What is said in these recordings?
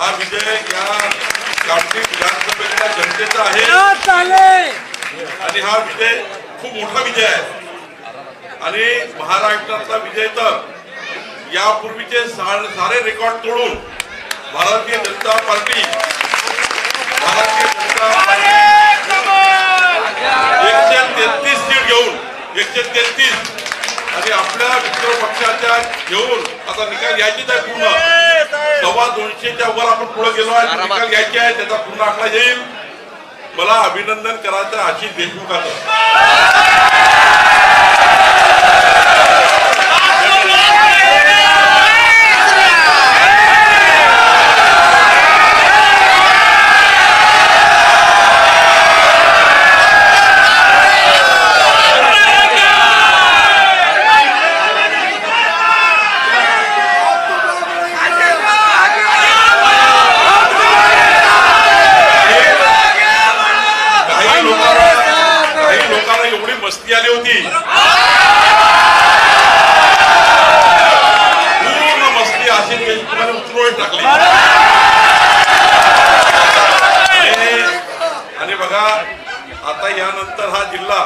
हा विजय या कामठी विधानसभेच्या जनतेचा आहे आणि हा विजय खूप मोठा विजय आहे आणि महाराष्ट्रातला विजय तर यापूर्वीचे सारे रेकॉर्ड तोडून भारतीय जनता पार्टी 133 सीट घेऊन 133 आणि आपल्या मित्र पक्षाच्या घेऊन आता निकाल यायचीच आहे पूर्ण 225च्या वर आपण पुढे गेलो आहे निकाल घ्यायचे आहे त्याचा पूर्ण आकडा येईल मला अभिनंदन करायचं आशिष देशमुखाचं मस्ती आली होती पूर्ण मस्ती आशिष देशमुखाने उचलून टाकली आणि बघा आता यानंतर हा जिल्हा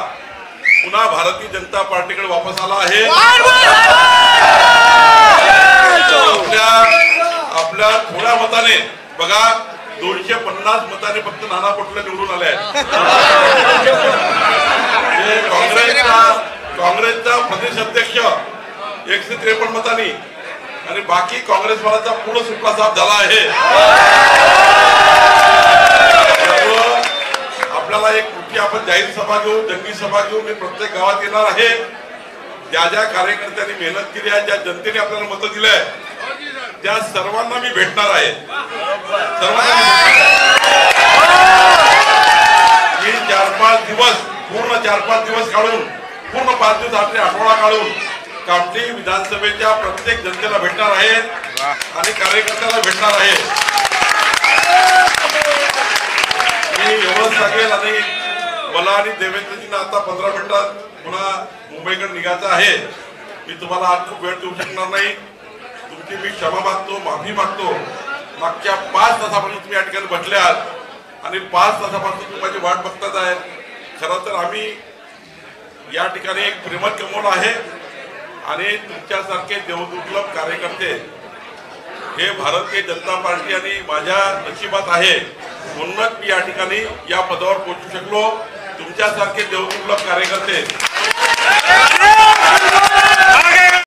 पुन्हा भारतीय जनता पार्टीकडे वापस आला आहे आपल्या थोड्या मताने बघा 250 मताने फक्त नाना पटोले निवडून आले आहेत काँग्रेसचा प्रदेश अध्यक्ष 153 मतांनी आणि बाकी काँग्रेसवाल्याचा पूर्ण सुटला साफ झाला आहे आपल्याला एक मोठी आपण जाहीर सभा घेऊ जंगी सभा घेऊ मी प्रत्येक गावात येणार आहे ज्या ज्या कार्यकर्त्यांनी मेहनत केली आहे ज्या जनतेने आपल्याला मतं दिली आहे त्या सर्वांना मी भेटणार आहे मी 4-5 दिवस पूर्ण 4-5 दिवस काढून पूर्ण 5 दिवस आपले आठवडा काढून कामठी विधानसभेच्या प्रत्येक जनतेला भेटणार आहे आणि कार्यकर्त्याला भेटणार आहे मी एवढंच सांगेल आणि मला आणि देवेंद्रजींना आता 15 मिनिटात पुन्हा मुंबईकडे निघायचं आहे मी तुम्हाला आज खूप वेळ देऊ शकणार नाही तुमची मी क्षमा मागतो माफी मागतो मागच्या 5 तासापासून तुम्ही या ठिकाणी बसले आहात आणि 5 तासापासून तुम्ही माझी वाट बघतात आहे खरं तर आम्ही या ठिकाणी एक प्रेमत कमवलं आहे आणि तुमच्यासारखे देवदुर्लभ कार्यकर्ते हे भारतीय जनता पार्टी आणि माझ्या नशिबात आहे म्हणूनच मी या ठिकाणी या पदावर पोहोचू शकलो तुमच्यासारखे देवदुर्लभ कार्यकर्ते